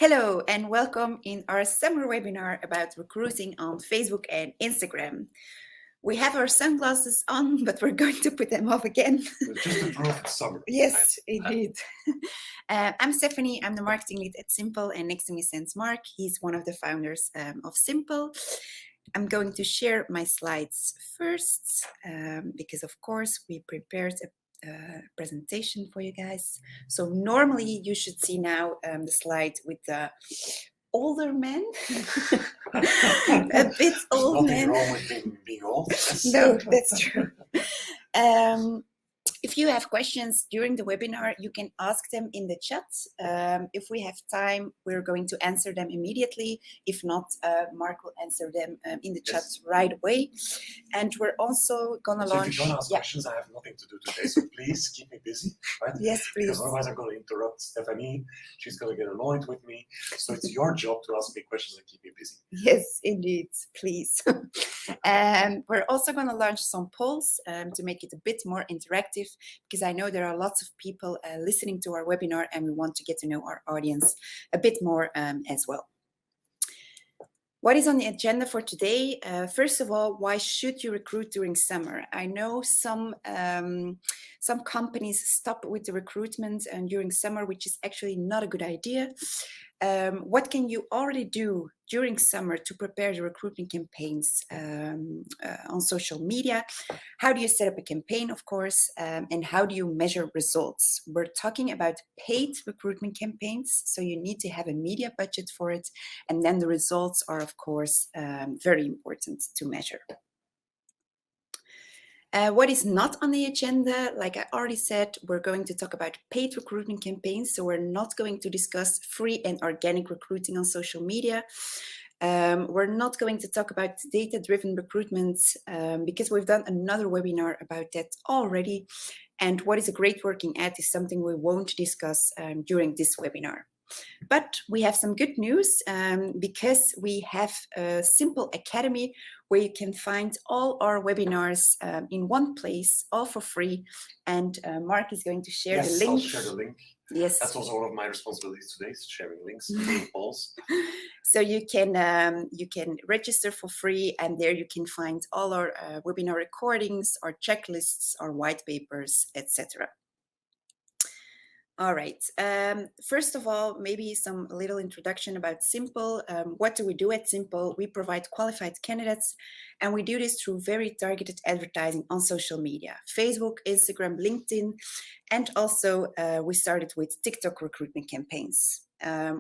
Hello and welcome in our summer webinar about recruiting on Facebook and Instagram. We have our sunglasses on, but we're going to put them off again. Just to prove it's summer. Yes, indeed. I'm Stephanie, I'm the marketing lead at Simple, and next to me stands Mark. He's one of the founders of Simple. I'm going to share my slides first because of course we prepared a presentation for you guys. So normally you should see now the slide with the older men, a bit old men. Nothing wrong with being old. No, that's true. If you have questions during the webinar, you can ask them in the chat. If we have time, we're going to answer them immediately. If not, Mark will answer them in the chat right away. And we're also going to launch... If you don't ask questions, I have nothing to do today, so please keep me busy, right? Yes, please. Because otherwise I'm going to interrupt Stephanie. She's going to get annoyed with me. So it's your job to ask me questions and keep me busy. Yes, indeed, please. We're also going to launch some polls to make it a bit more interactive, because I know there are lots of people listening to our webinar and we want to get to know our audience a bit more as well. What is on the agenda for today? First of all, why should you recruit during summer? I know some companies stop with the recruitment during summer, which is actually not a good idea. What can you already do during summer to prepare the recruitment campaigns on social media? How do you set up a campaign, of course, and how do you measure results? We're talking about paid recruitment campaigns, so you need to have a media budget for it, and then the results are, of course, very important to measure. What is not on the agenda, like I already said, we're going to talk about paid recruitment campaigns. So we're not going to discuss free and organic recruiting on social media. We're not going to talk about data-driven recruitment because we've done another webinar about that already. And what is a great working ad is something we won't discuss during this webinar. But we have some good news because we have a Simple Academy where you can find all our webinars in one place, all for free. And Mark is going to share the link. I'll share the link. Yes. That's also one of my responsibilities today, is sharing links, doing polls. So you can register for free, and there you can find all our webinar recordings, our checklists, our white papers, etc. All right. First of all, maybe some little introduction about Simple. What do we do at Simple? We provide qualified candidates, and we do this through very targeted advertising on social media, Facebook, Instagram, LinkedIn, and also we started with TikTok recruitment campaigns.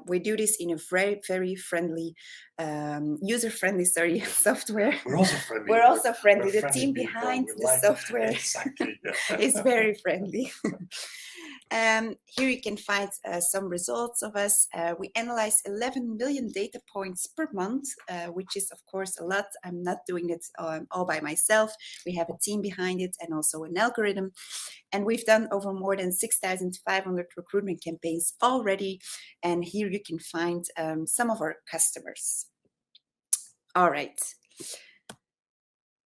We do this in a very, very friendly, user-friendly, software. We're also friendly. We're also friendly. We're the team behind the like software exactly. is very friendly. Here you can find some results of us. We analyze 11 million data points per month, which is, of course, a lot. I'm not doing it all by myself. We have a team behind it and also an algorithm. And we've done over more than 6,500 recruitment campaigns already. And here you can find some of our customers. All right.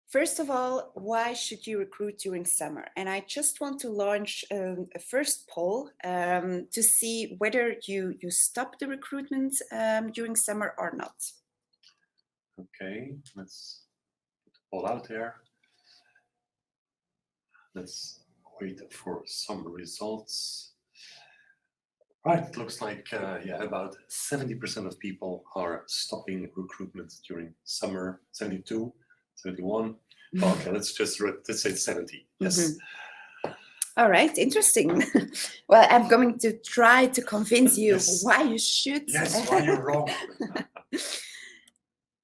First of all, why should you recruit during summer? And I just want to launch a first poll to see whether you stop the recruitment during summer or not. Okay, let's put the poll out there. Let's wait for some results. Right, it looks like about 70% of people are stopping recruitment during summer. 72, 71. Okay, let's say 70. Yes. Mm-hmm. All right, interesting. Well, I'm going to try to convince you why you should. Yes, why you're wrong.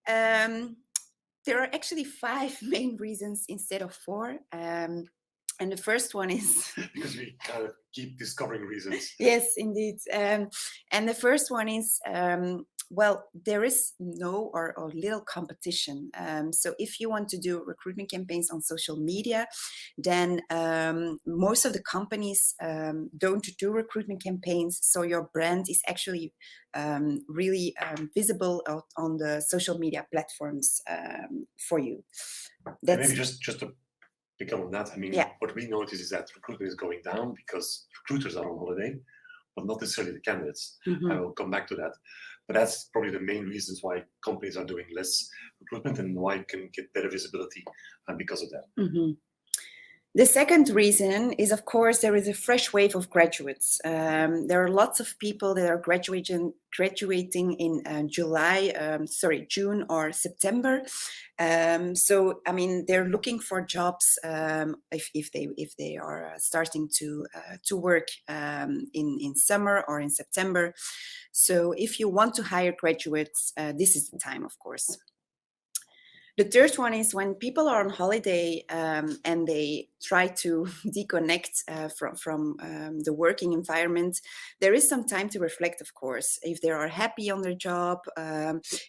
There are actually 5 main reasons instead of 4. And the first one is... because we kind of keep discovering reasons. Yes, indeed. And the first one is, well, there is no or little competition. So if you want to do recruitment campaigns on social media, then most of the companies don't do recruitment campaigns. So your brand is actually really visible on the social media platforms for you. Maybe just to pick up on that, I mean, yeah. What we notice is that recruitment is going down because recruiters are on holiday, but not necessarily the candidates. Mhm. I will come back to that. But that's probably the main reasons why companies are doing less recruitment and why you can get better visibility because of that. Mhm. The second reason is, of course, there is a fresh wave of graduates. There are lots of people that are graduating in June or September. So, I mean, they're looking for jobs if they are starting to work in summer or in September. So, if you want to hire graduates, this is the time, of course. The third one is when people are on holiday and they try to deconnect from the working environment. There is some time to reflect, of course, if they are happy on their job,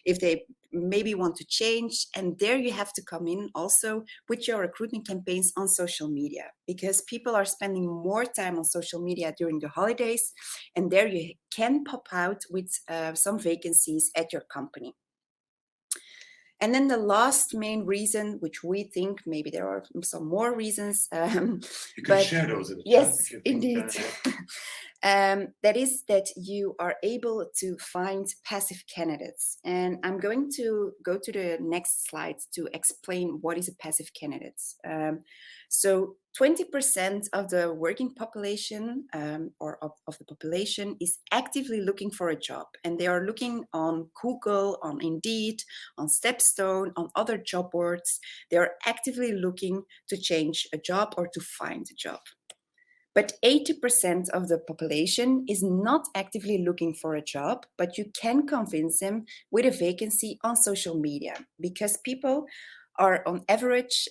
if they maybe want to change. And there you have to come in also with your recruitment campaigns on social media, because people are spending more time on social media during the holidays. And there you can pop out with some vacancies at your company. And then the last main reason, which we think maybe there are some more reasons. You can share those in the chat. Yes, indeed. That is that you are able to find passive candidates. And I'm going to go to the next slide to explain what is a passive candidate. So 20% of the working population or of the population is actively looking for a job. And they are looking on Google, on Indeed, on Stepstone, on other job boards. They are actively looking to change a job or to find a job. But 80% of the population is not actively looking for a job, but you can convince them with a vacancy on social media, because people are on average,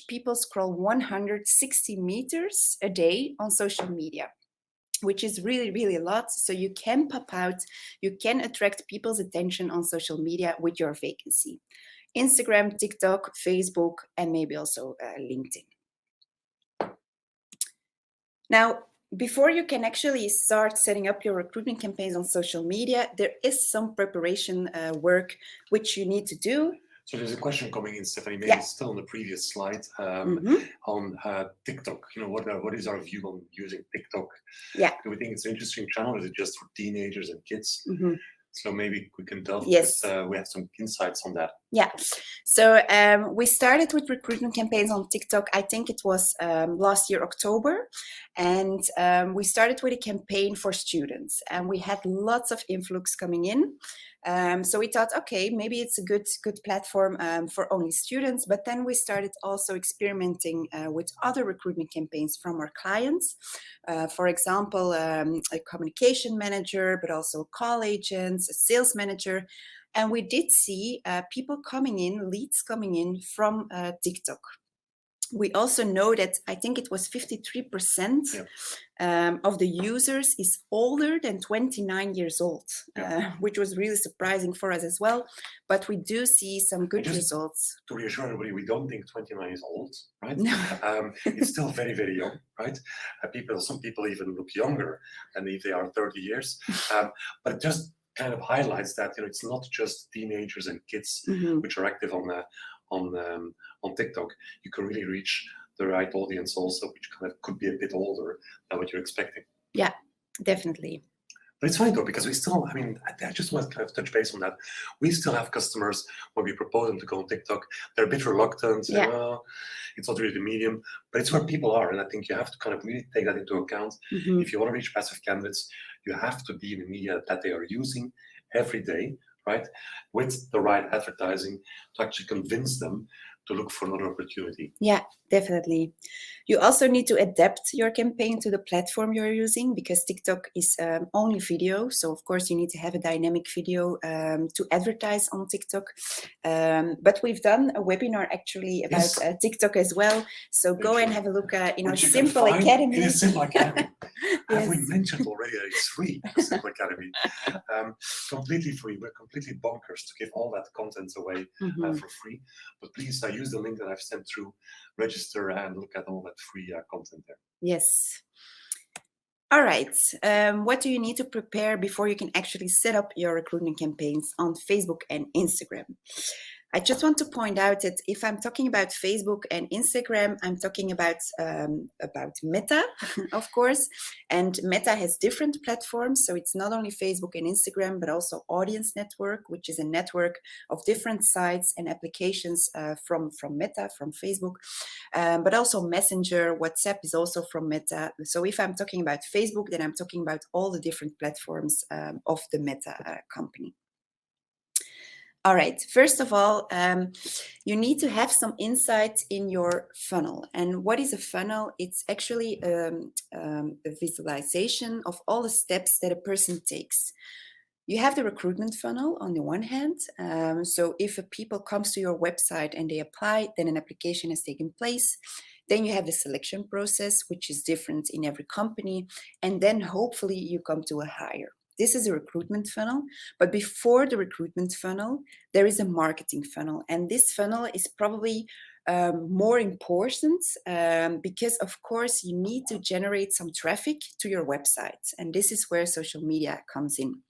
people scroll 160 meters a day on social media, which is really, really a lot. So you can pop out, you can attract people's attention on social media with your vacancy. Instagram, TikTok, Facebook, and maybe also LinkedIn. Now, before you can actually start setting up your recruitment campaigns on social media, there is some preparation work which you need to do. So there's a question coming in, Stephanie, maybe still on the previous slide, on TikTok. You know, what is our view on using TikTok? Yeah. Do we think it's an interesting channel? Is it just for teenagers and kids? So maybe we can delve, yes. because we have some insights on that. Yeah. So we started with recruitment campaigns on TikTok. I think it was last year, October. And we started with a campaign for students. And we had lots of influx coming in. So we thought, okay, maybe it's a good platform for only students. But then we started also experimenting with other recruitment campaigns from our clients. For example, a communication manager, but also call agents, a sales manager. And we did see people coming in, leads coming in from TikTok. We also know that I think it was 53% of the users is older than 29 years old, which was really surprising for us as well. But we do see some good results. To reassure everybody, we don't think 29 is old, right? No. It's still very, very young, right? Some people even look younger than if they are 30 years. But it just kind of highlights that, you know, it's not just teenagers and kids which are active on TikTok. You can really reach the right audience also, which kind of could be a bit older than what you're expecting. Yeah, definitely. But it's fine though, because we still, I mean, I just want to kind of touch base on that. We still have customers when we propose them to go on TikTok, they're a bit reluctant, say, well, it's not really the medium, but it's where people are. And I think you have to kind of really take that into account. If you want to reach passive candidates, you have to be in the media that they are using every day, right? With the right advertising to actually convince them to look for another opportunity. Yeah, definitely. You also need to adapt your campaign to the platform you're using, because TikTok is only video. So of course you need to have a dynamic video to advertise on TikTok. But we've done a webinar actually about TikTok as well. So go and have a look in our Simple Academy. In a Simple Academy. Have we mentioned already that it's free, the Simple Academy? Completely free. We're completely bonkers to give all that content away for free. But please use the link that I've sent through, register and look at all that free content there. Yes. All right. What do you need to prepare before you can actually set up your recruitment campaigns on Facebook and Instagram? I just want to point out that if I'm talking about Facebook and Instagram, I'm talking about Meta, of course. And Meta has different platforms. So it's not only Facebook and Instagram, but also Audience Network, which is a network of different sites and applications from Meta, from Facebook. But also Messenger, WhatsApp is also from Meta. So if I'm talking about Facebook, then I'm talking about all the different platforms of the Meta company. All right, first of all, you need to have some insight in your funnel. And what is a funnel? It's actually a visualization of all the steps that a person takes. You have the recruitment funnel on the one hand. So if a people comes to your website and they apply, then an application has taken place. Then you have the selection process, which is different in every company. And then hopefully you come to a hire. This is a recruitment funnel, but before the recruitment funnel, there is a marketing funnel. And this funnel is probably more important because, of course, you need to generate some traffic to your website. And this is where social media comes in.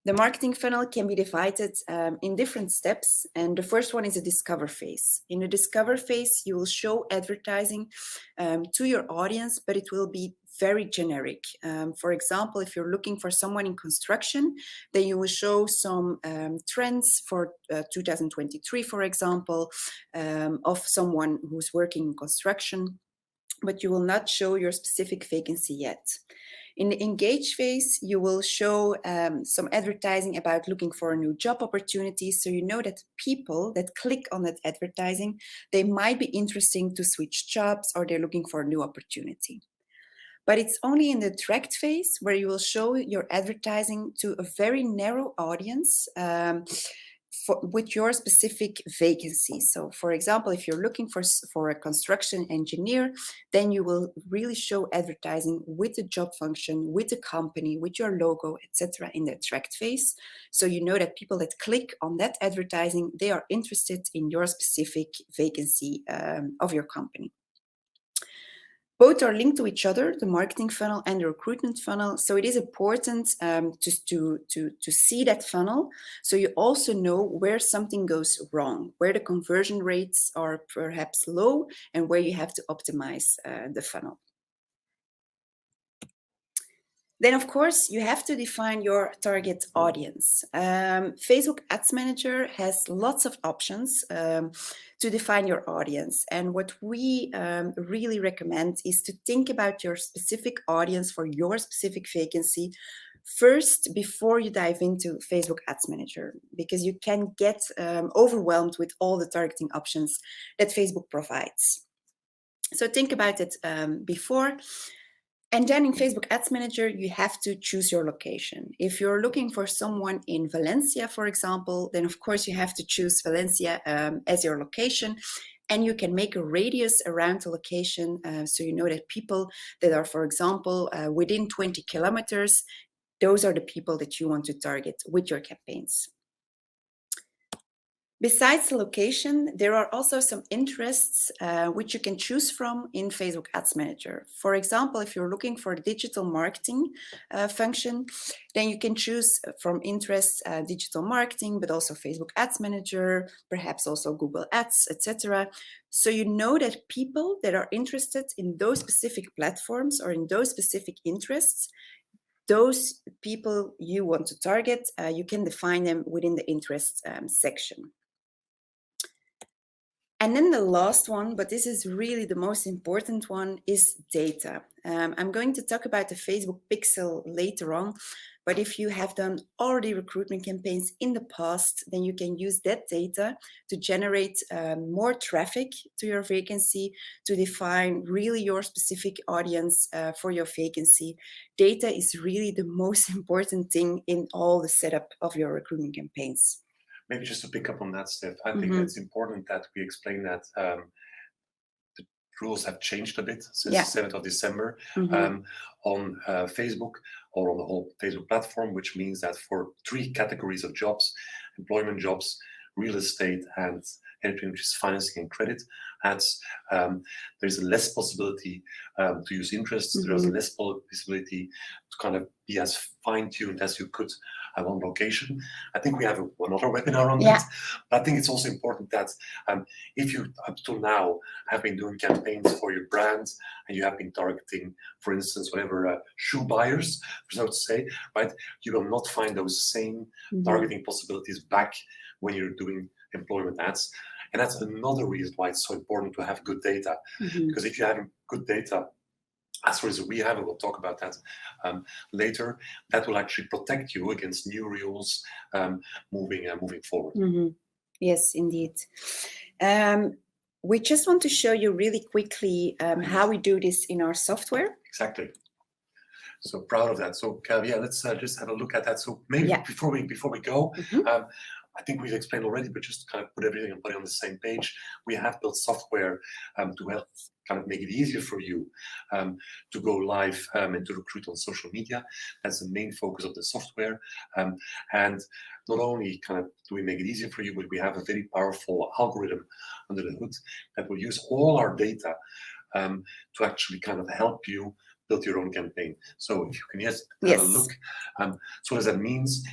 The marketing funnel can be divided in different steps. And the first one is a discover phase. In the discover phase, you will show advertising to your audience, but it will be very generic. For example, if you're looking for someone in construction, then you will show some trends for 2023, for example, of someone who's working in construction, but you will not show your specific vacancy yet. In the engage phase, you will show some advertising about looking for a new job opportunity. So you know that people that click on that advertising, they might be interesting to switch jobs or they're looking for a new opportunity. But it's only in the direct phase where you will show your advertising to a very narrow audience with your specific vacancy. So, for example, if you're looking for a construction engineer, then you will really show advertising with the job function, with the company, with your logo, etc. in the direct phase. So you know that people that click on that advertising, they are interested in your specific vacancy of your company. Both are linked to each other, the marketing funnel and the recruitment funnel. So it is important to see that funnel. So you also know where something goes wrong, where the conversion rates are perhaps low and where you have to optimize the funnel. Then, of course, you have to define your target audience. Facebook Ads Manager has lots of options to define your audience. And what we really recommend is to think about your specific audience for your specific vacancy first before you dive into Facebook Ads Manager, because you can get overwhelmed with all the targeting options that Facebook provides. So think about it before. And then in Facebook Ads Manager, you have to choose your location. If you're looking for someone in Valencia, for example, then of course you have to choose Valencia as your location. And you can make a radius around the location so you know that people that are, for example, within 20 kilometers, those are the people that you want to target with your campaigns. Besides the location, there are also some interests which you can choose from in Facebook Ads Manager. For example, if you're looking for a digital marketing function, then you can choose from interests digital marketing, but also Facebook Ads Manager, perhaps also Google Ads, etc. So you know that people that are interested in those specific platforms or in those specific interests, those people you want to target, you can define them within the interests section. And then the last one, but this is really the most important one, is data. I'm going to talk about the Facebook Pixel later on, but if you have done already recruitment campaigns in the past, then you can use that data to generate more traffic to your vacancy, to define really your specific audience for your vacancy. Data is really the most important thing in all the setup of your recruitment campaigns. Maybe just to pick up on that, Steph, I think it's important that we explain that the rules have changed a bit since the 7th of December on Facebook or on the whole Facebook platform, which means that for 3 categories of jobs, employment jobs, real estate, and anything which is financing and credit ads, there's less possibility to use interest. There's less possibility to kind of be as fine-tuned as you could on location. I think we have another webinar on that. But I think it's also important that if you up to now have been doing campaigns for your brand and you have been targeting, for instance, whatever shoe buyers, so to say, right, you will not find those same targeting possibilities back when you're doing employment ads. And that's another reason why it's so important to have good data. Because if you have good data, as far as we have, and we'll talk about that later, that will actually protect you against new rules moving forward. Yes, indeed. We just want to show you really quickly how we do this in our software. Exactly. So proud of that. So yeah, let's just have a look at that. So maybe before we go, I think we've explained already, but just to kind of put everything and put it on the same page, we have built software to help kind of make it easier for you to go live and to recruit on social media. That's the main focus of the software. And not only kind of do we make it easier for you, but we have a very powerful algorithm under the hood that will use all our data to actually kind of help you build your own campaign. So if you can just have a look. So as that means,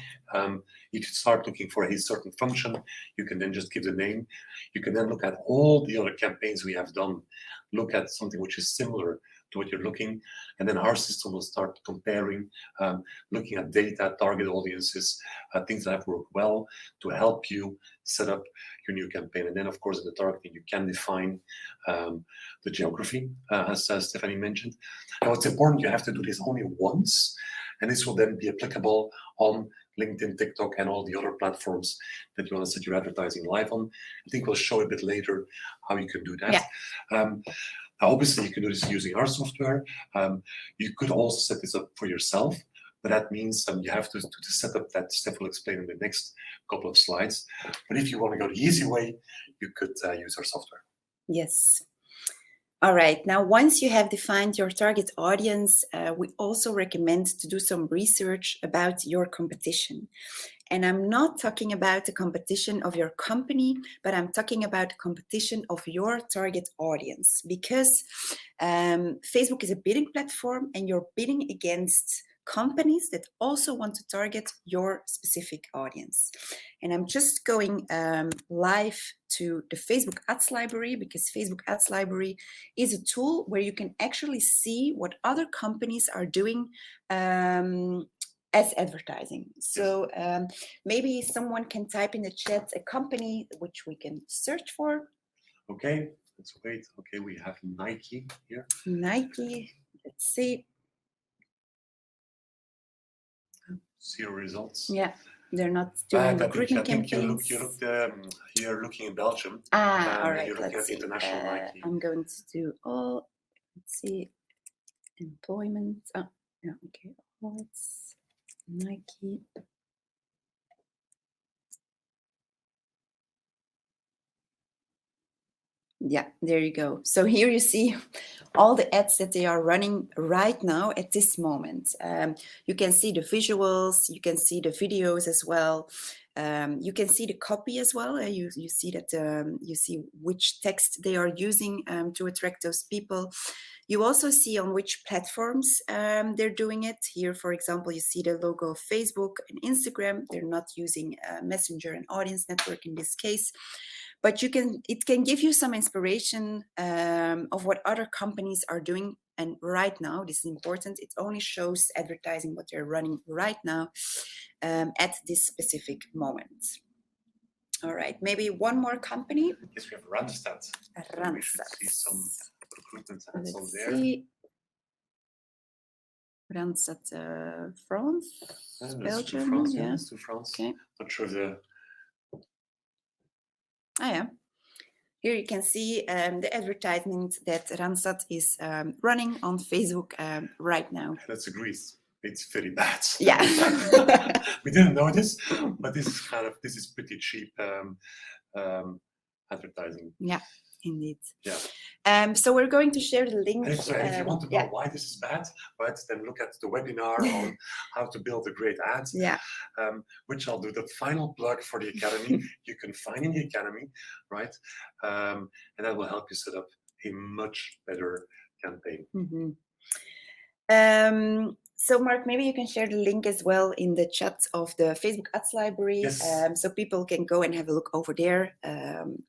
if you start looking for a certain function, you can then just give the name. You can then look at all the other campaigns we have done, look at something which is similar to what you're looking, and then our system will start comparing, looking at data, target audiences, things that have worked well to help you set up your new campaign. And then, of course, in the targeting, you can define the geography, as Stephanie mentioned. And what's important, you have to do this only once, and this will then be applicable on LinkedIn, TikTok, and all the other platforms that you want to set your advertising live on. I think we'll show a bit later how you can do that. Obviously, you can do this using our software. You could also set this up for yourself, but that means you have to set up that. Steph will explain in the next couple of slides. But if you want to go the easy way, you could use our software. Yes. All right. Now, once you have defined your target audience, we also recommend to do some research about your competition. And I'm not talking about the competition of your company, but I'm talking about the competition of your target audience, because Facebook is a bidding platform and you're bidding against companies that also want to target your specific audience. And I'm just going live to the Facebook Ads Library, because Facebook Ads Library is a tool where you can actually see what other companies are doing as advertising. So maybe someone can type in the chat a company which we can search for. Okay, let's wait. Okay, we have Nike here. Nike, let's see. 0 results. Yeah, they're not doing recruitment campaigns. You're looking in Belgium. All right, you're looking at international Nike. I'm going to do all, let's see, employment. Oh, yeah, okay. Oh, it's Nike. Yeah, there you go. So here you see all the ads that they are running right now at this moment. You can see the visuals, you can see the videos as well. You can see the copy as well. You see that you see which text they are using to attract those people. You also see on which platforms they're doing it. Here, for example, you see the logo of Facebook and Instagram. They're not using Messenger and Audience Network in this case. But it can give you some inspiration of what other companies are doing. And right now, this is important, it only shows advertising what they're running right now at this specific moment. All right, maybe one more company. Yes, we have Randstad. Randstad. We should see some recruitment ads on there. See. Randstad France, Belgium. France, yeah. It's to France. Okay. Not sure the... Ah, yeah. Here you can see the advertisement that Randstad is running on Facebook right now. Let's agree, it's very bad. Yeah. We didn't know this, but this is pretty cheap advertising. Yeah, indeed. Yeah. So we're going to share the link. And if you want to know why this is bad, right, then look at the webinar on how to build a great ad, which I'll do the final plug for the Academy. You can find in the Academy, right? And that will help you set up a much better campaign. Mm-hmm. So Mark, maybe you can share the link as well in the chat of the Facebook Ads Library, yes. So people can go and have a look over there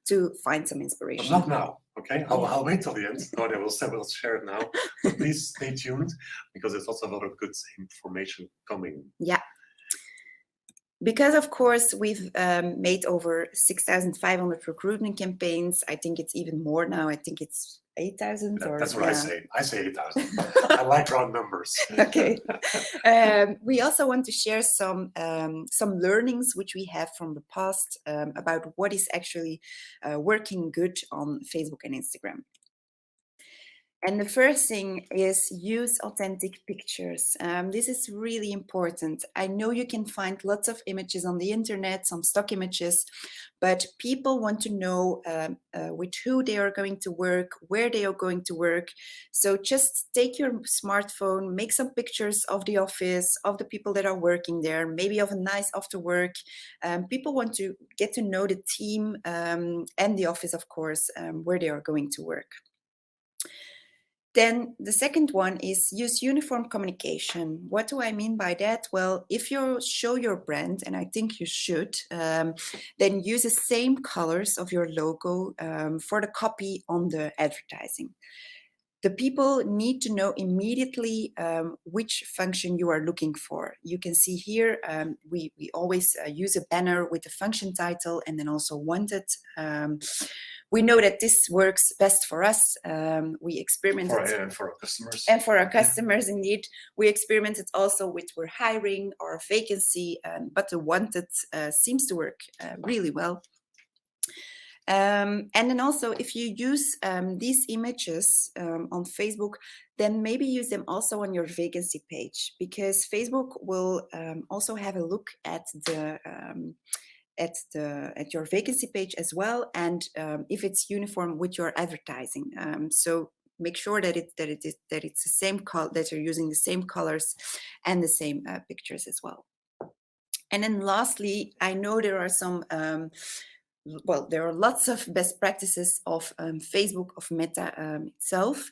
to find some inspiration. But not now, okay? I'll wait till the end. No, we'll share it now. But please stay tuned because there's also a lot of good information coming. Yeah. Because, of course, we've made over 6,500 recruitment campaigns. I think it's even more now. I think it's 8,000. That's what I say. I say 8,000. I like round numbers. Okay. We also want to share some learnings which we have from the past about what is actually working good on Facebook and Instagram. And the first thing is use authentic pictures. This is really important. I know you can find lots of images on the internet, some stock images, but people want to know with who they are going to work, where they are going to work. So just take your smartphone, make some pictures of the office, of the people that are working there, maybe of a nice after work. People want to get to know the team and the office, of course, where they are going to work. Then the second one is use uniform communication. What do I mean by that? Well, if you show your brand, and I think you should, then use the same colors of your logo for the copy on the advertising. The people need to know immediately which function you are looking for. You can see here, we always use a banner with the function title and then also wanted. We know that this works best for us. We experimented for our customers. And for our customers, indeed. We experimented also with we're hiring or a vacancy, but the wanted seems to work really well. And then also, if you use these images on Facebook, then maybe use them also on your vacancy page, because Facebook will also have a look at your vacancy page as well, and if it's uniform with your advertising. So make sure that it's the same color, that you're using the same colors and the same pictures as well. And then lastly, I know there are some there are lots of best practices of Facebook, of Meta itself.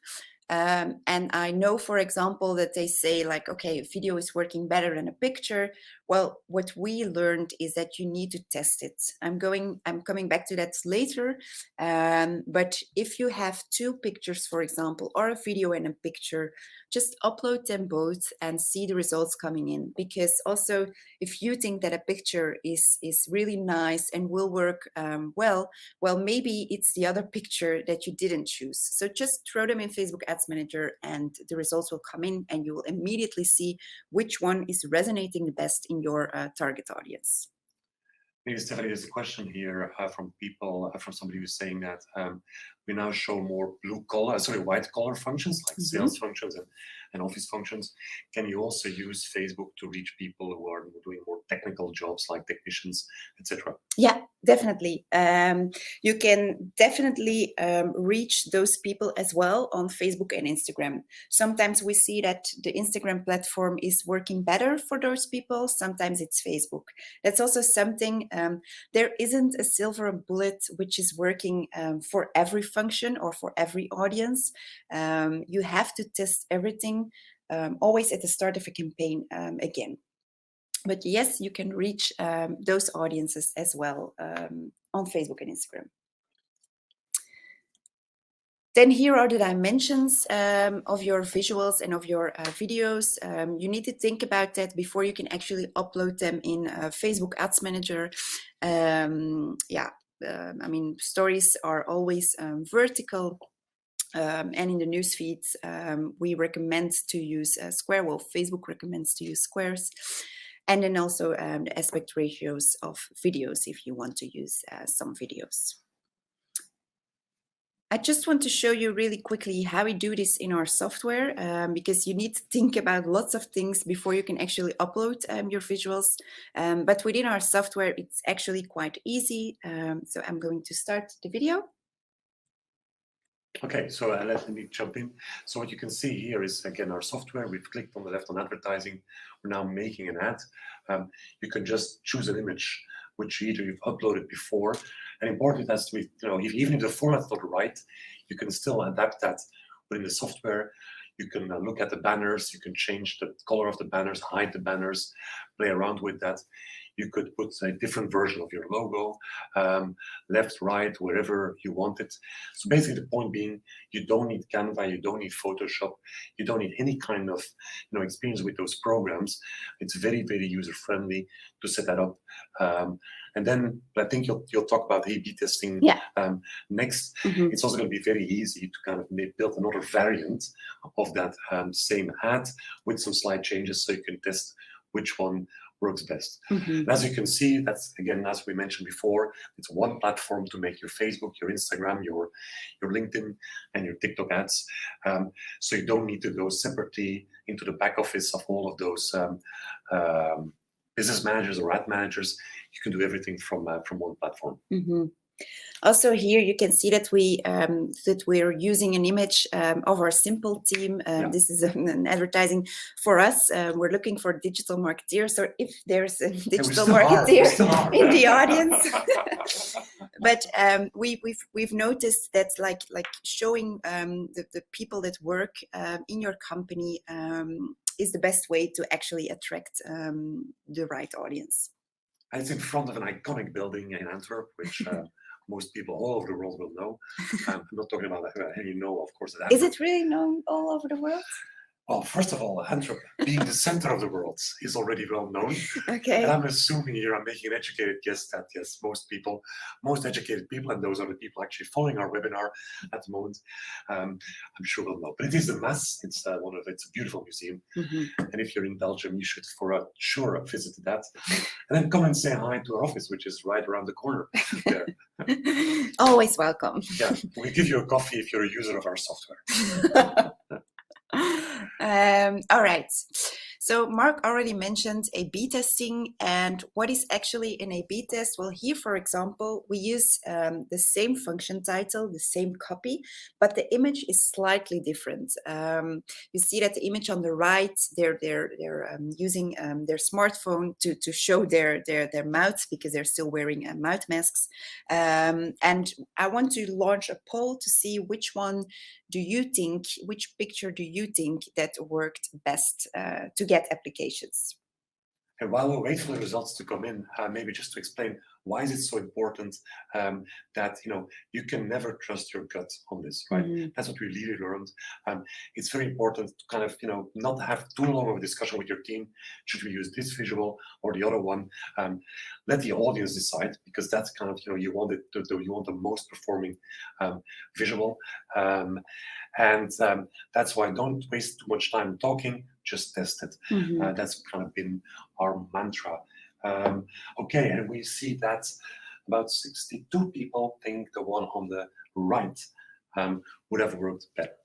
And I know, for example, that they say like, okay, video is working better than a picture. Well, what we learned is that you need to test it. I'm coming back to that later. But if you have two pictures, for example, or a video and a picture, just upload them both and see the results coming in. Because also, if you think that a picture is really nice and will work well, maybe it's the other picture that you didn't choose. So just throw them in Facebook Ads Manager and the results will come in, and you will immediately see which one is resonating the best in your target audience. Maybe Stephanie, there's a question here from somebody who's saying that we now show more white collar functions like sales functions and office functions. Can you also use Facebook to reach people who are doing more technical jobs like technicians, etc.? Yeah, definitely. You can definitely reach those people as well on Facebook and Instagram. Sometimes we see that the Instagram platform is working better for those people. Sometimes it's Facebook. That's also something, there isn't a silver bullet which is working for every function or for every audience. You have to test everything always at the start of a campaign again. But yes, you can reach those audiences as well on Facebook and Instagram. Then here are the dimensions of your visuals and of your videos. You need to think about that before you can actually upload them in Facebook Ads Manager. I mean, stories are always vertical. And in the news feeds, we recommend to use square. Well, Facebook recommends to use squares. And then also the aspect ratios of videos if you want to use some videos. I just want to show you really quickly how we do this in our software, because you need to think about lots of things before you can actually upload your visuals. But within our software, it's actually quite easy. So I'm going to start the video. Okay, so let me jump in. So what you can see here is, again, our software. We've clicked on the left on advertising. We're now making an ad. You can just choose an image which either you've uploaded before. And important, it has to be, even if the format's not right, you can still adapt that within the software. You can look at the banners. You can change the color of the banners, hide the banners, play around with that. You could put a different version of your logo, left, right, wherever you want it. So basically the point being, you don't need Canva, you don't need Photoshop, you don't need any kind of experience with those programs. It's very, very user-friendly to set that up. And then I think you'll talk about A/B testing next. Mhm. It's also going to be very easy to kind of build another variant of that same ad with some slight changes so you can test which one works best. Mhm. And as you can see, that's, again, as we mentioned before, it's one platform to make your Facebook, your Instagram, your LinkedIn, and your TikTok ads. So you don't need to go separately into the back office of all of those business managers or ad managers. You can do everything from one platform. Mhm. Also here you can see that we're using an image of our Simple team. This is an advertising for us. We're looking for digital marketeers, so if there's a digital marketeer in the audience. But we've noticed that like showing the people that work in your company is the best way to actually attract the right audience. And it's in front of an iconic building in Antwerp, which most people all over the world will know. I'm not talking about any of course. Is it really known all over the world? Well, first of all, Antwerp, being the center of the world, is already well known. Okay. And I'm assuming here, I'm making an educated guess that yes, most educated people, and those are the people actually following our webinar at the moment, I'm sure will know. But it is the Mass. It's a beautiful museum. Mm-hmm. And if you're in Belgium, you should for sure visit that. And then come and say hi to our office, which is right around the corner there. Always welcome. Yeah, we give you a coffee if you're a user of our software. All right. So Mark already mentioned A/B testing, and what is actually an A/B test? Well, here, for example, we use the same function title, the same copy, but the image is slightly different. You see that the image on the right, they're using their smartphone to show their mouths because they're still wearing mouth masks. And I want to launch a poll to see which picture do you think that worked best to get applications? And while we wait for the results to come in, maybe just to explain why is it so important that you can never trust your gut on this, right? Mm-hmm. That's what we really learned. It's very important to kind of not have too long of a discussion with your team. Should we use this visual or the other one? Let the audience decide, because that's kind of you want the most performing visual, and that's why don't waste too much time talking. Just test it. Mm-hmm. That's kind of been our mantra. Okay, and we see that about 62 people think the one on the right would have worked better.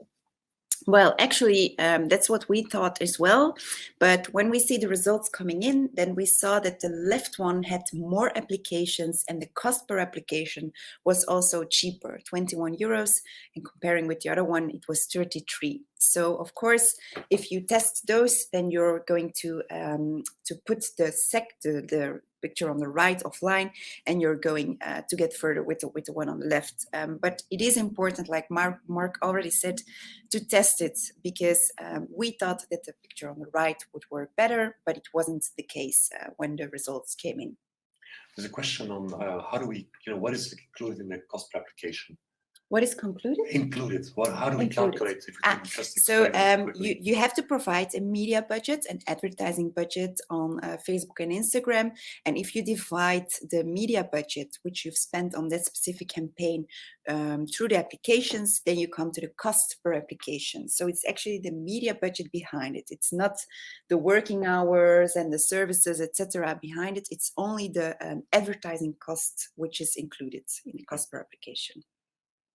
Well, actually, that's what we thought as well. But when we see the results coming in, then we saw that the left one had more applications and the cost per application was also cheaper, 21 euros. And comparing with the other one, it was 33. So, of course, if you test those, then you're going to put the picture on the right offline, and you're going to get further with the one on the left. But it is important, like Mark already said, to test it, because we thought that the picture on the right would work better, but it wasn't the case when the results came in. There's a question on how do we, what is included in the cost per application? What is concluded? Included. How do we calculate if we can just so you have to provide a media budget, an advertising budget on Facebook and Instagram. And if you divide the media budget, which you've spent on that specific campaign through the applications, then you come to the cost per application. So it's actually the media budget behind it. It's not the working hours and the services, etc. behind it. It's only the advertising cost, which is included in the cost per application.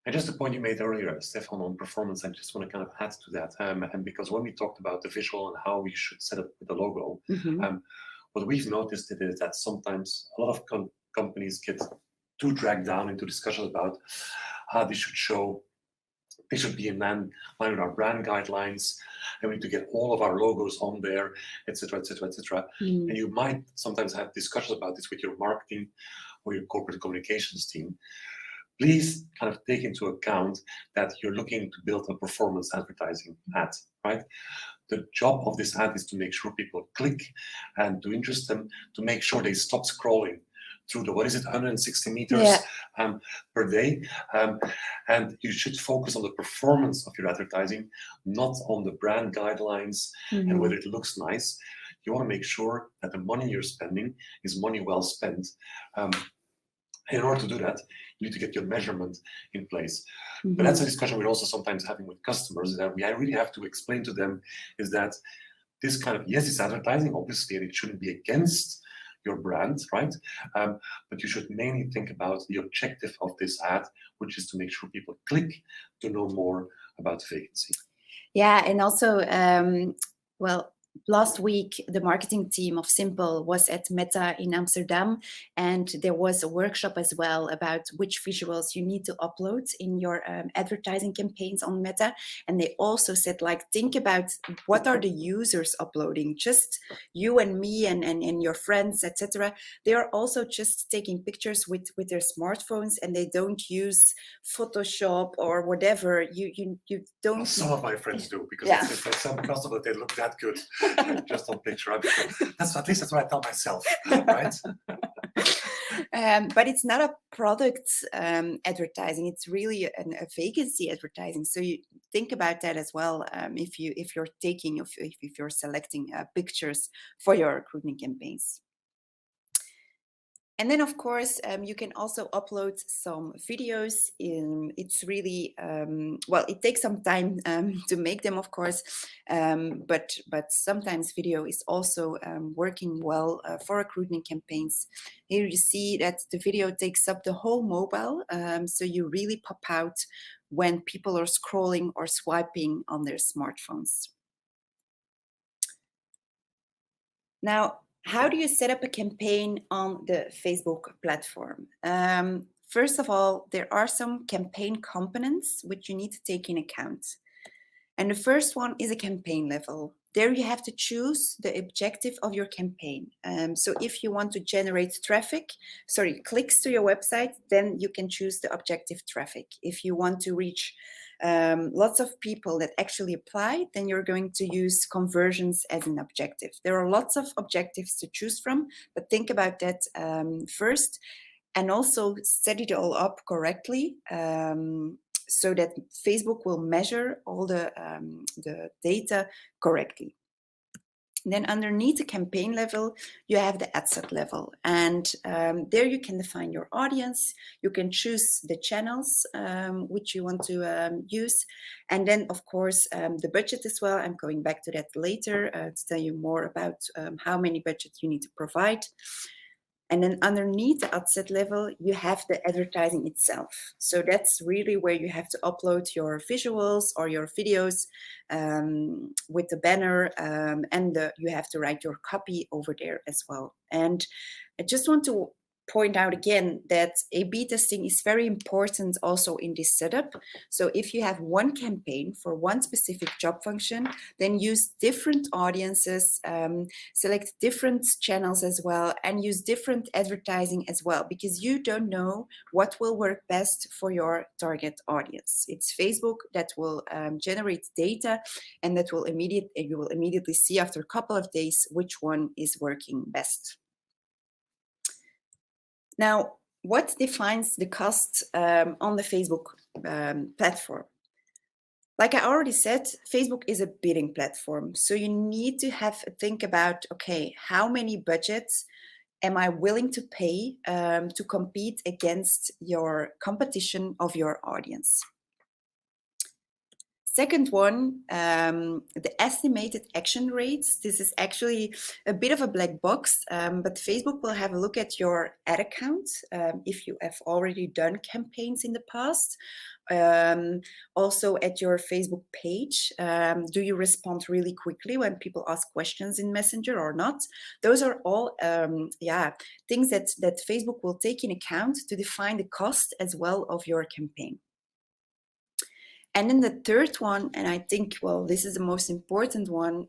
And just the point you made earlier, Stefan, on performance, I just want to kind of add to that. And because when we talked about the visual and how we should set up the logo, mm-hmm. What we've noticed is that sometimes a lot of companies get too dragged down into discussions about how they should show They should be in line with our brand guidelines, and we need to get all of our logos on there, etc., etc., etc. And you might sometimes have discussions about this with your marketing or your corporate communications team. Please kind of take into account that you're looking to build a performance advertising ad, right? The job of this ad is to make sure people click and to interest them, to make sure they stop scrolling through the, 160 meters per day. And you should focus on the performance of your advertising, not on the brand guidelines and whether it looks nice. You want to make sure that the money you're spending is money well spent. In order to do that, you need to get your measurement in place. But that's a discussion we're also sometimes having with customers, that we really have to explain to them is that this kind of, yes, it's advertising, obviously, and it shouldn't be against your brand, right? But you should mainly think about the objective of this ad, which is to make sure people click to know more about the vacancy. Yeah, and also, well, last week, the marketing team of Simple was at Meta in Amsterdam, and there was a workshop as well about which visuals you need to upload in your advertising campaigns on Meta. And they also said, like, think about what are the users uploading, just you and me and your friends, etc. They are also just taking pictures with their smartphones, and they don't use Photoshop or whatever. You don't. Well, some of my friends do, because it's like some customer, they look that good just on picture. That's at least that's what I tell myself, right? But it's not a product advertising; it's really a vacancy advertising. So you think about that as well. If you're selecting pictures for your recruitment campaigns. And then, of course, you can also upload some videos. It's really, well, it takes some time to make them, of course, but sometimes video is also working well for recruitment campaigns. Here you see that the video takes up the whole mobile, so you really pop out when people are scrolling or swiping on their smartphones. Now, how do you set up a campaign on the Facebook platform? First of all, there are some campaign components which you need to take in account. And the first one is a campaign level. There you have to choose the objective of your campaign. So if you want to generate clicks to your website, then you can choose the objective traffic. If you want to reach lots of people that actually apply, then you're going to use conversions as an objective. There are lots of objectives to choose from, but think about that first, and also set it all up correctly so that Facebook will measure all the data correctly. Then underneath the campaign level, you have the ad set level. And there you can define your audience. You can choose the channels which you want to use. And then, of course, the budget as well. I'm going back to that later to tell you more about how many budgets you need to provide. And then underneath the ad set level, you have the advertising itself. So that's really where you have to upload your visuals or your videos with the banner, and you have to write your copy over there as well. And I just want to point out again that A/B testing is very important also in this setup. So if you have one campaign for one specific job function, then use different audiences, select different channels as well, and use different advertising as well, because you don't know what will work best for your target audience. It's Facebook that will generate data, and that you will immediately see after a couple of days which one is working best. Now, what defines the cost on the Facebook platform? Like I already said, Facebook is a bidding platform. So you need to think about, okay, how many budgets am I willing to pay to compete against your competition of your audience? Second one, the estimated action rates. This is actually a bit of a black box, but Facebook will have a look at your ad account if you have already done campaigns in the past. Also at your Facebook page, do you respond really quickly when people ask questions in Messenger or not? Those are all things that Facebook will take in account to define the cost as well of your campaign. And then the third one, and I think, well, this is the most important one,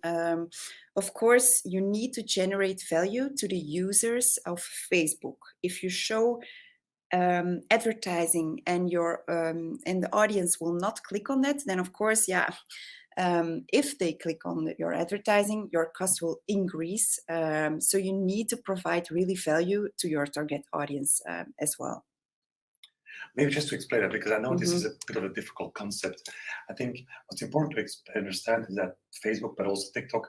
of course, you need to generate value to the users of Facebook. If you show advertising and and the audience will not click on it, then of course, yeah, if they click on your advertising, your cost will increase. So you need to provide really value to your target audience as well. Maybe just to explain that, because I know this is a bit of a difficult concept. I think what's important to understand is that Facebook, but also TikTok,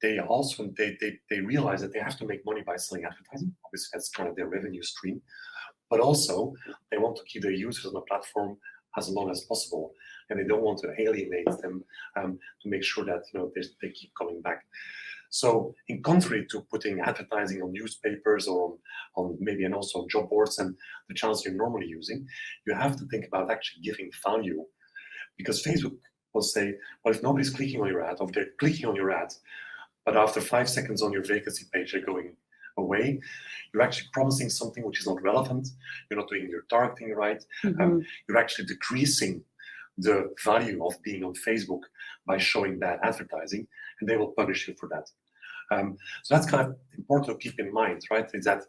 they also they realize that they have to make money by selling advertising. Obviously, that's kind of their revenue stream. But also, they want to keep their users on the platform as long as possible, and they don't want to alienate them to make sure that they keep coming back. So, in contrary to putting advertising on newspapers or on maybe and also on job boards and the channels you're normally using, you have to think about actually giving value, because Facebook will say, well, if nobody's clicking on your ad, or if they're clicking on your ad, but after 5 seconds on your vacancy page they're going away, you're actually promising something which is not relevant. You're not doing your targeting right. You're actually decreasing the value of being on Facebook by showing bad advertising, and they will punish you for that. So that's kind of important to keep in mind, right? Is that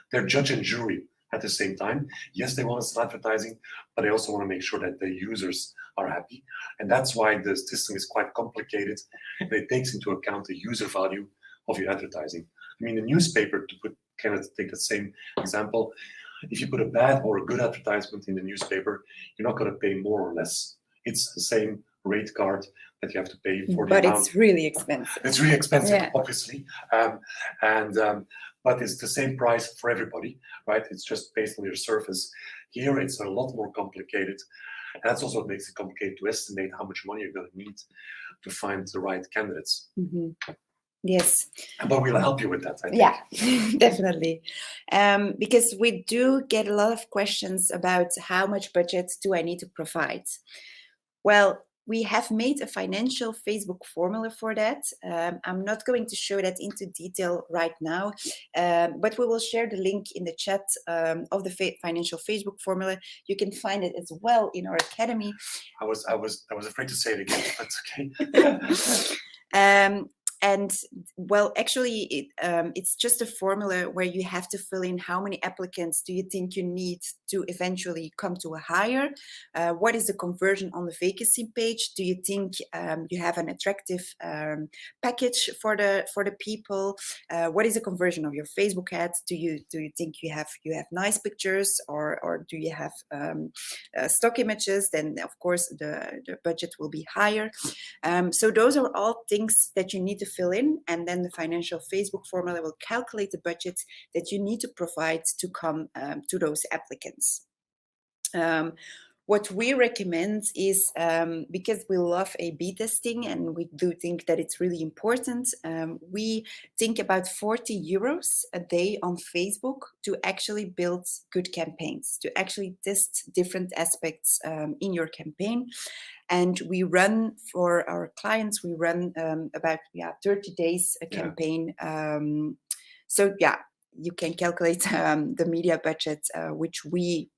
they're judge and jury at the same time. Yes, they want to sell advertising, but they also want to make sure that the users are happy. And that's why the system is quite complicated, and it takes into account the user value of your advertising. I mean, the newspaper, to take the same example, if you put a bad or a good advertisement in the newspaper, you're not going to pay more or less. It's the same rate card that you have to pay for the amount. But it's really expensive. It's really expensive, yeah. Obviously. But it's the same price for everybody, right? It's just based on your surface. Here, it's a lot more complicated. And that's also what makes it complicated to estimate how much money you're going to need to find the right candidates. Yes. But we'll help you with that, I think. Yeah, definitely. Because we do get a lot of questions about how much budget do I need to provide? Well, we have made a financial Facebook formula for that. I'm not going to show that into detail right now, but we will share the link in the chat of the financial Facebook formula. You can find it as well in our academy. I was afraid to say it again, but it's okay. And well, actually, it's just a formula where you have to fill in how many applicants do you think you need to eventually come to a hire? What is the conversion on the vacancy page? Do you think you have an attractive package for the people? What is the conversion of your Facebook ads? Do you think you have nice pictures, or do you have stock images? Then of course the budget will be higher. So those are all things that you need to fill in, and then the financial Facebook formula will calculate the budget that you need to provide to come to those applicants. What we recommend is, because we love A/B testing and we do think that it's really important, we think about 40 euros a day on Facebook to actually build good campaigns, to actually test different aspects in your campaign. And we run for our clients, we run about 30 days a campaign. So yeah, you can calculate the media budget, which we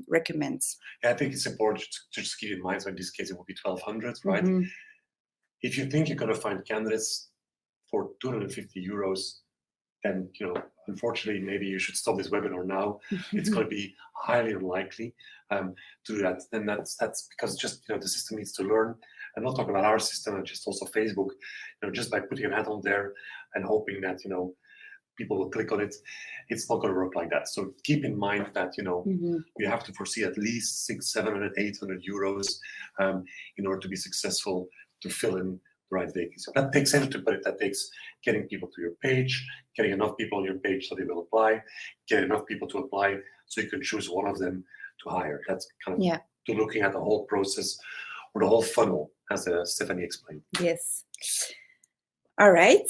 recommend. Yeah, I think it's important to just keep in mind, so in this case, it will be 1,200, right? If you think you're going to find candidates for 250 euros, then, unfortunately, maybe you should stop this webinar now. It's going to be highly unlikely to do that. And that's because just, the system needs to learn. I'm not talking about our system, and just also Facebook, just by putting an ad on there and hoping that, people will click on it, it's not going to work like that. So keep in mind that, you have to foresee at least 600, 700, 800 euros in order to be successful to fill in the right vacancy. That takes everything, but that takes getting people to your page, getting enough people on your page so they will apply, get enough people to apply so you can choose one of them to hire. That's kind of to looking at the whole process or the whole funnel, as Stephanie explained. Yes. All right.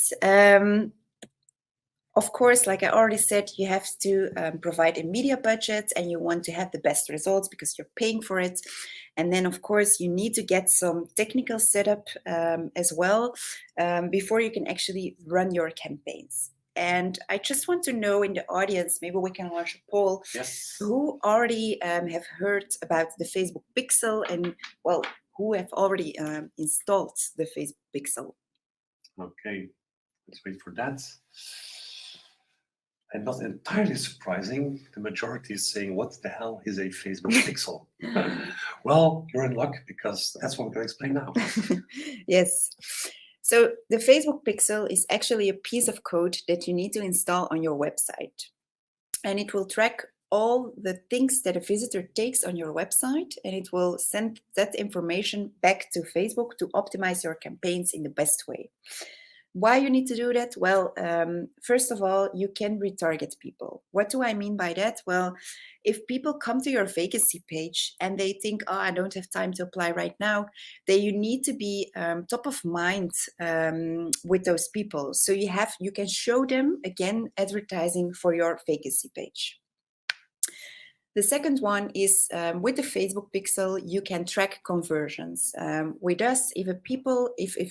Of course, like I already said, you have to provide a media budget, and you want to have the best results because you're paying for it. And then, of course, you need to get some technical setup as well before you can actually run your campaigns. And I just want to know in the audience, maybe we can launch a poll, Yes. who already have heard about the Facebook Pixel, and well, who have already installed the Facebook Pixel? Okay, let's wait for that. And not entirely surprising, the majority is saying, what the hell is a Facebook Pixel? Well, you're in luck, because that's what we're going to explain now. Yes. So the Facebook Pixel is actually a piece of code that you need to install on your website. And it will track all the things that a visitor takes on your website, and it will send that information back to Facebook to optimize your campaigns in the best way. Why you need to do that? Well, first of all, you can retarget people. What do I mean by that? Well, if people come to your vacancy page and they think, oh, I don't have time to apply right now, then you need to be top of mind with those people. So you can show them, again, advertising for your vacancy page. The second one is with the Facebook Pixel, you can track conversions. With us, if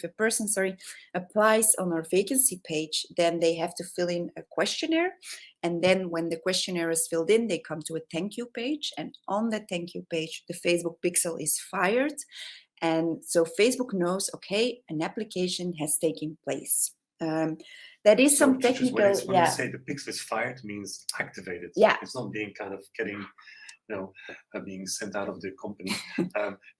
a person applies on our vacancy page, then they have to fill in a questionnaire. And then when the questionnaire is filled in, they come to a thank you page. And on that thank you page, the Facebook Pixel is fired. And so Facebook knows, okay, an application has taken place. That is some technical. When you say the pixel is fired, means activated. Yeah. It's not being kind of getting, being sent out of the company.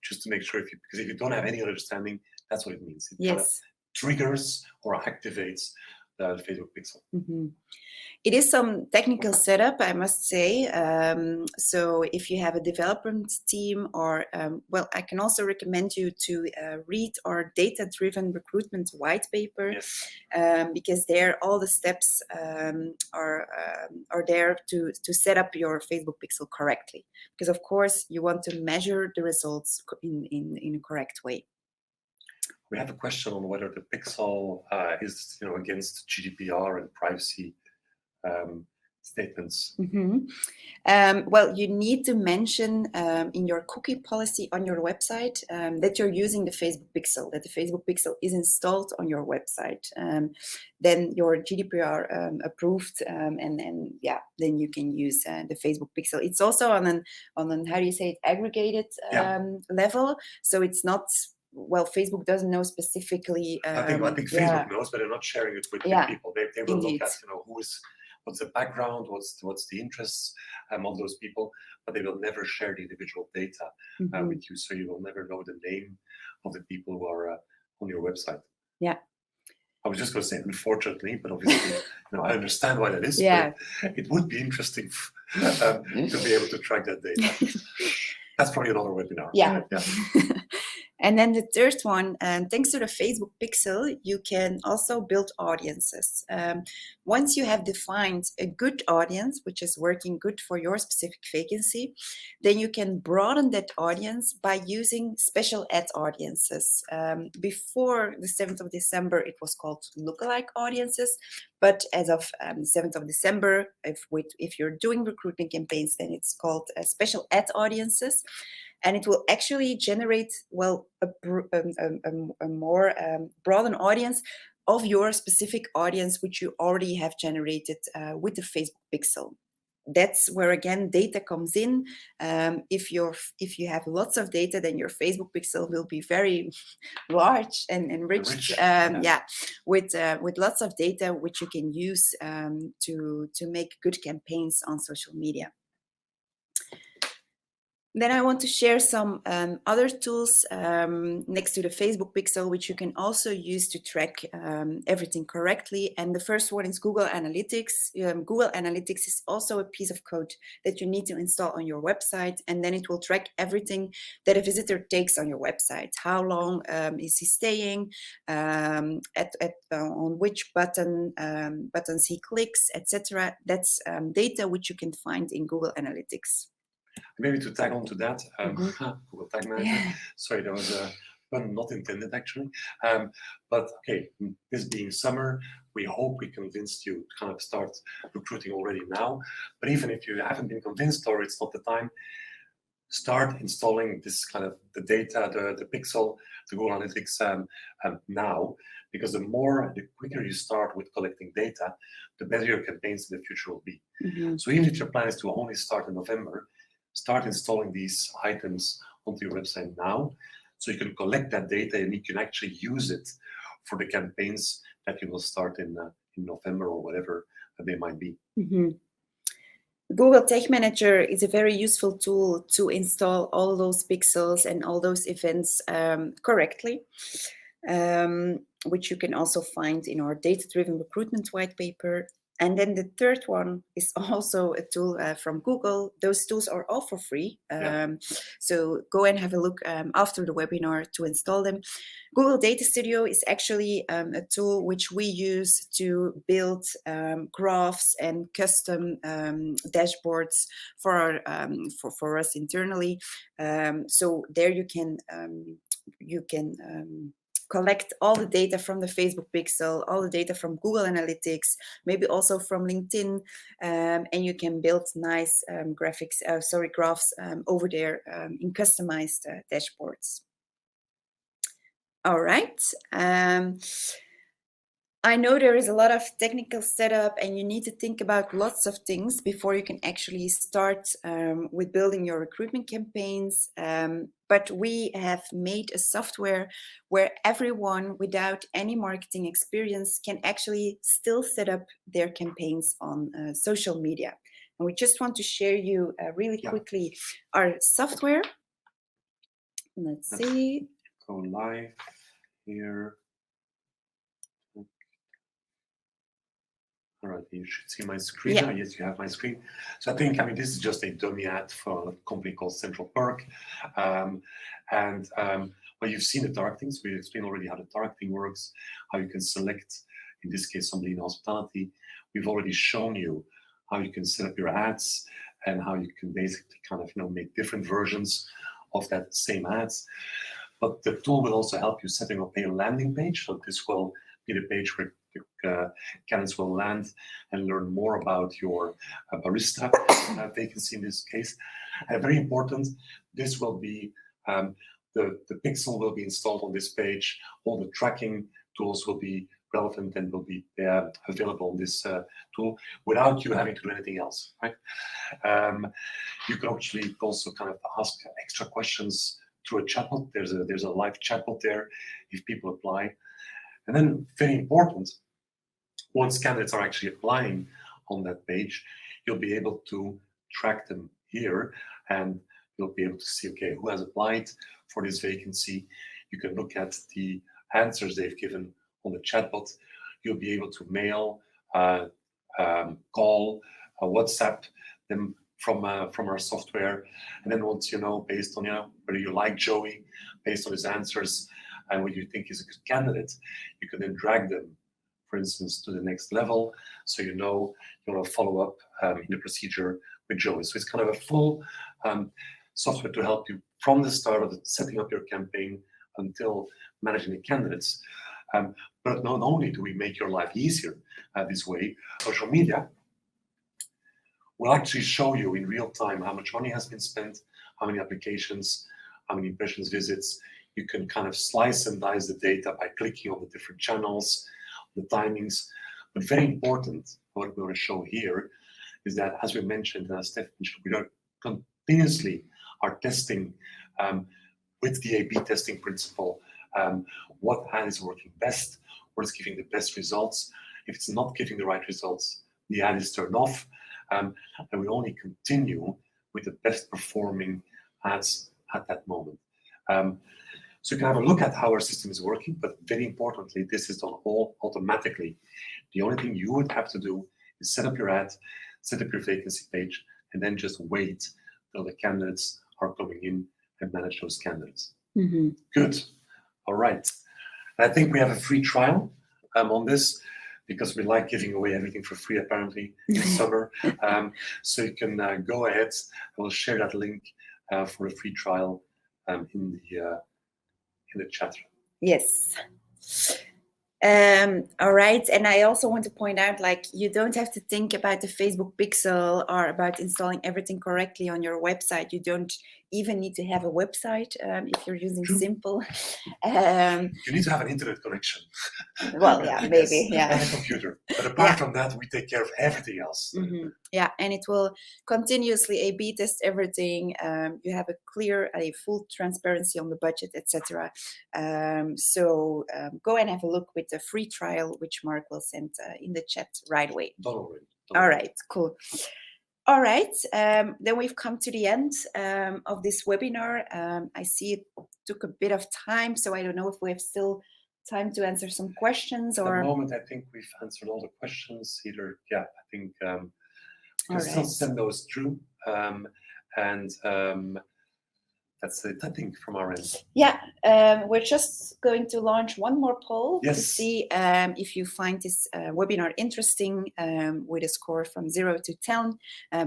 Just to make sure, because if you don't have any understanding, that's what it means. It kind of triggers or activates the Facebook Pixel. Mm-hmm. It is some technical setup, I must say. So if you have a development team, or I can also recommend you to read our data-driven recruitment white paper, because there all the steps are there to set up your Facebook Pixel correctly. Because of course you want to measure the results in a correct way. We have a question on whether the Pixel is against GDPR and privacy statements. Mm-hmm. Well, you need to mention in your cookie policy on your website that you're using the Facebook Pixel, that the Facebook Pixel is installed on your website. Then you're GDPR approved, and then you can use the Facebook Pixel. It's also on an how do you say it, aggregated level, so it's not. Well, Facebook doesn't know specifically. I think Facebook knows, but they're not sharing it with people. They will look at what's the background, what's the interests of those people, but they will never share the individual data with you. So you will never know the name of the people who are on your website. Yeah. I was just going to say, unfortunately, but obviously, I understand why that is. Yeah. But it would be interesting to be able to track that data. That's probably another webinar. Yeah. And then the third one, thanks to the Facebook Pixel, you can also build audiences. Once you have defined a good audience, which is working good for your specific vacancy, then you can broaden that audience by using special ad audiences. Before the 7th of December, it was called lookalike audiences. But as of the 7th of December, if you're doing recruitment campaigns, then it's called special ad audiences. And it will actually generate, a more broadened audience of your specific audience, which you already have generated with the Facebook Pixel. That's where, again, data comes in. If you have lots of data, then your Facebook Pixel will be very large and enriched. With lots of data, which you can use to make good campaigns on social media. Then I want to share some other tools next to the Facebook Pixel, which you can also use to track everything correctly. And the first one is Google Analytics. Google Analytics is also a piece of code that you need to install on your website, and then it will track everything that a visitor takes on your website. How long is he staying, on which buttons he clicks, etc. That's data which you can find in Google Analytics. Maybe to tag on to that, Google Tag Manager. Yeah. Sorry, that was a pun not intended actually. But okay, this being summer, we hope we convinced you to kind of start recruiting already now. But even if you haven't been convinced or it's not the time, start installing this kind of the data, the pixel, the Google Analytics now, because the quicker you start with collecting data, the better your campaigns in the future will be. Mhm. So even if your plan is to only start in November, start installing these items onto your website now, so you can collect that data and you can actually use it for the campaigns that you will start in November or whatever they might be. Mhm. Google Tag Manager is a very useful tool to install all those pixels and all those events correctly, which you can also find in our data-driven recruitment white paper. And then the third one is also a tool from Google. Those tools are all for free. So go and have a look after the webinar to install them. Google Data Studio is actually a tool which we use to build graphs and custom dashboards for for us internally. So there you can collect all the data from the Facebook pixel, all the data from Google Analytics, maybe also from LinkedIn, and you can build nice graphs over there in customized dashboards. All right. I know there is a lot of technical setup and you need to think about lots of things before you can actually start with building your recruitment campaigns. But we have made a software where everyone without any marketing experience can actually still set up their campaigns on social media. And we just want to share you really quickly our software. Let's see. Go live here. All right, you should see my screen now. Yes, you have my screen. So I think, this is just a dummy ad for a company called Central Perk. Well, you've seen the targeting. So we explained already how the targeting works, how you can select, in this case, somebody in hospitality. We've already shown you how you can set up your ads and how you can basically kind of, make different versions of that same ads. But the tool will also help you setting up a landing page. So this will be the page where candidates will land and learn more about your barista vacancy in this case. And very important, this will be, the pixel will be installed on this page. All the tracking tools will be relevant and will be available on this tool without you having to do anything else, right? You can actually also kind of ask extra questions through a chatbot. There's a live chatbot there if people apply. And then, very important, once candidates are actually applying on that page, you'll be able to track them here and you'll be able to see, okay, who has applied for this vacancy. You can look at the answers they've given on the chatbot. You'll be able to mail, call, WhatsApp them from our software. And then once you know, based on whether you like Joey, based on his answers, and what you think is a good candidate, you can then drag them, for instance, to the next level. So you want to follow up in the procedure with Joey. So it's kind of a full software to help you from the start of setting up your campaign until managing the candidates. But not only do we make your life easier this way, social media will actually show you in real time how much money has been spent, how many applications, how many impressions, visits. You can kind of slice and dice the data by clicking on the different channels, the timings. But very important, what we want to show here is that, as we mentioned, as Steph mentioned, we are continuously testing with the A/B testing principle what ad is working best, what is giving the best results. If it's not giving the right results, the ad is turned off, and we only continue with the best performing ads at that moment. So you can have a look at how our system is working, but very importantly, this is done all automatically. The only thing you would have to do is set up your ad, set up your vacancy page, and then just wait till the candidates are coming in and manage those candidates. Mm-hmm. Good. All right. And I think we have a free trial on this because we like giving away everything for free, apparently, in summer. So you can go ahead. I will share that link for a free trial in the chat. Yes. All right. And I also want to point out, you don't have to think about the Facebook pixel or about installing everything correctly on your website. You don't even need to have a website if you're using True. Simple. You need to have an internet connection. Well, yeah, maybe, yeah. And a computer. But apart from that, we take care of everything else. Yeah, and it will continuously A/B test everything. You have a clear, a full transparency on the budget, etc. So go and have a look with the free trial, which Mark will send in the chat right away. Done already. All right, cool. All right, then we've come to the end of this webinar. I see it took a bit of time, so I don't know if we have still time to answer some questions. Or at the moment, I think we've answered all the questions. I think you can still send those through. That's it, I think, from our end. Yeah, we're just going to launch one more poll to see if you find this webinar interesting with a score from 0 to 10,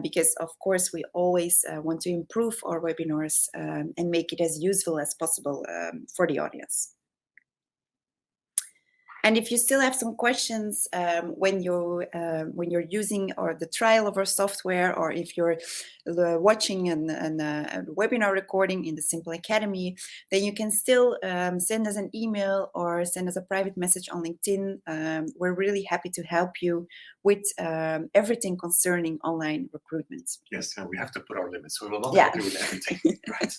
because of course we always want to improve our webinars and make it as useful as possible for the audience. And if you still have some questions when you're using the trial of our software, or if you're watching a webinar recording in the Simple Academy, then you can still send us an email or send us a private message on LinkedIn. We're really happy to help you with everything concerning online recruitment. Yes, and we have to put our limits. So we will not help you with everything, right?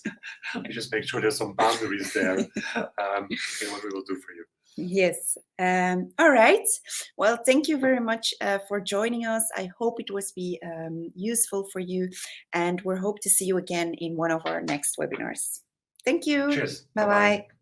We just make sure there's some boundaries there in what we will do for you. Yes. All right. Well, thank you very much for joining us. I hope it was useful for you, and we hope to see you again in one of our next webinars. Thank you. Cheers. Bye-bye.